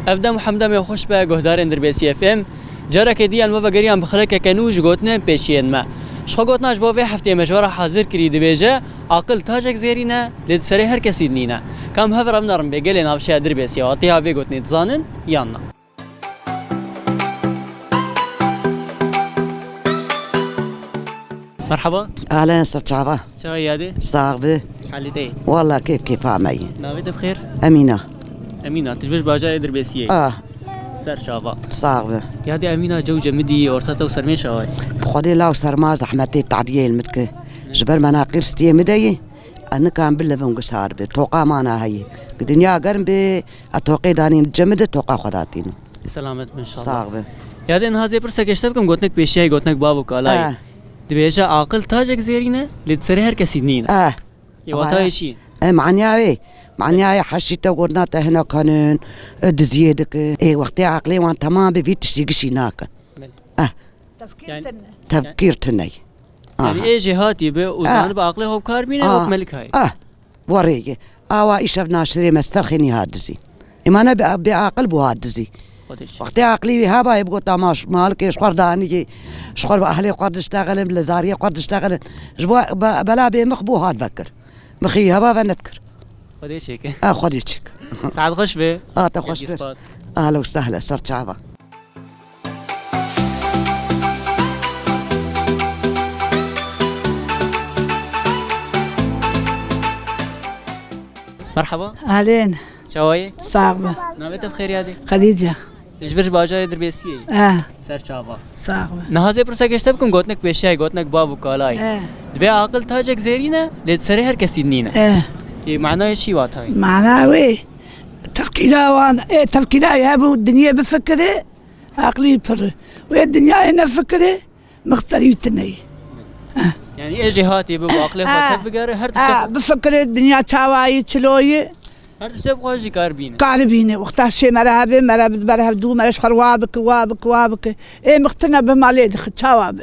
افدا محمد می خوش به گهدارن در بیسی اف ام جرا که دیان و گریان بخلک کنوج گوتن پیشین ما شخو گوتناش با وی هفته مجوره حاضر کری دبیجه عقل تاجک زیرینه لید سری هر کسی نینه کم هفرم نرم بگلی نافشه در بیسی و تیها وی گوتنی تزانن یاننا مرحبا اهلا سرچابه شو يادي صاغبه حالتي والله كيف عمي ناويت بخير امينه تجبش باجار دربيسيه سر شافا صاغبه يادي امينه جو جمدي ورثته وسرميشه هاي خدي لا وسرماز احمدتي تعديل متك جبر مناقير ستي مدي انا كان باللفن قصار بتوقع معنا هي الدنيا قرن بتوقي داني جمد توقع خداتين سلامت ان شاء الله صاغبه يادي ان هذه برسه كشتبكم قلتلك بيشي قلتلك بابو كالاي دبيجا عاقل تاجك زيرينه لتسري هر كسي نينا يواتاي شي معناها حشيته قرناته هنا كانن دزيدك وقتي عقلي وان تمام بفيت تشيغشي ناك تفكير تني يعني ايه جهاتي وزان بعقلي هو بكار مين هو ملك هاي وريجي ايش ناشري مسترخيني هادزي اما انا بعقل بو هادزي وقتي عقلي هابا يبقوا تماش مالك شخور داني شخور اهلي قد اشتغل بلزاريه قد اشتغل بلا بمخبو هاد فكر مخي هبا فنذكر خديش هيك خديش سعد خوش به تخش اهلا وسهلا صرت شعبه مرحبا اهلين شوي صاغبه نامت بخير يادي خديجه تجبرش باجار دربيسيه سر چاوا صاغبه نهازه پرسه گشتبكم گوتنك پیشای گوتنك بابو کالای دبي عقل تاجك زيرينه لید سري هر کسی نینه معناه شي وات هاي معناه وي تفكيرها وانا تفكيرها يا الدنيا بفكره عقلي بفر والدنيا هنا فكره مختلفتني يعني ايه جهاتي بعقلي خاص بقار هر تسب بفكر الدنيا تشاواي تشلوي هر تسب خوشي كاربينه وقتها شي مرابه برها دو مرش خروابك وابك مقتنع بمالي دخل تشاواب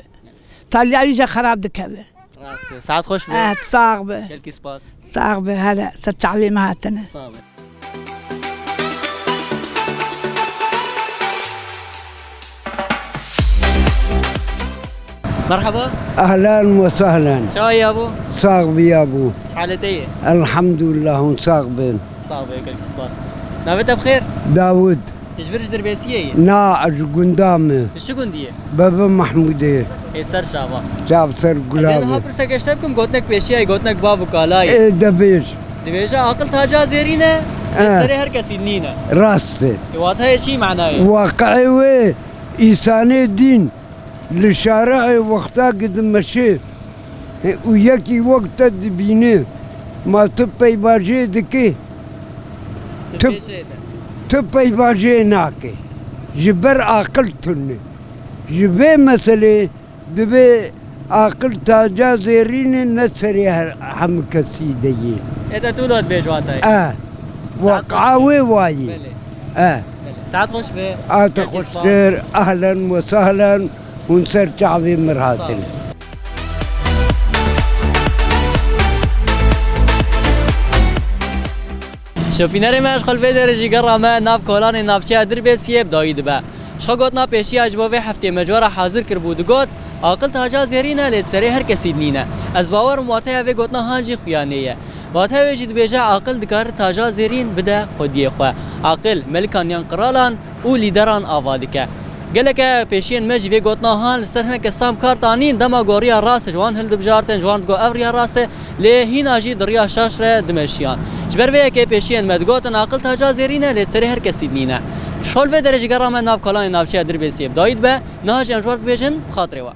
طالع يجي خراب دكبه راس ساعات خوش به صاغبه كلكي سباس صاغبه هلا ستعلم هاتنا صاغبه مرحبا اهلا وسهلا شو يا ابو صاغبي يا ابو حالتي الحمد لله ونصاغبين صاغبه كلكي سباس نابت بخير داود تجبرش دربيسيه ناعج قندامي شو قنديه بابا محموديه سر شابا شاب سر قلابي قلابي ها برسه گشتبكم گوتنك پیشي گوتنك بابو كالاي دبيجا عقل تاجا زيرينه سري هر كسي نينه راسته واتها شي معناه واقعي وي إنساني دين لشارع وقتا قد مشي وياكي وقت دبينه ما تبي باجي دكي تبي باجي ناكي جبر عقل تني جبي مسألة دبي عقل تاجا زيرين نسري هم كسيدين اذا تولد بيجواتاي وقعاوي واي ساعات خوش به تخشتر اهلا وسهلا ونسر شعبي مرهاتل شوفيناري ما اشغل في درجي قرامه ناف كولاني نافشي دربيسيه بدايد با شخو قوتنا پیشي اجبوي هفته مجوره حاضر کربود گوت عاقل تاجا زيرينه لید سري هر کسی نینه از باور مواتيه و گوتنا هانجي خويانيه واتها وجد بيجا عاقل دكار تاجا زيرين بدا خوديه خو عاقل ملكان ينقرالان و لیدران آوادکه گلک پیشین مج وی گوتنا هان سرهن که سام کارتانین دما گوریا راس جوان هل دبجارتن جوان گو اوریا راس له هینا جی دریا شاشره دمشیان جبر وی که پیشین مدگوتن عاقل تاجا زيرينه لید سري هر کسی نینه شول و درجه گرام ناف کلان نافچه دربیسی داید به نهاج انجورد بیجن خاطره وا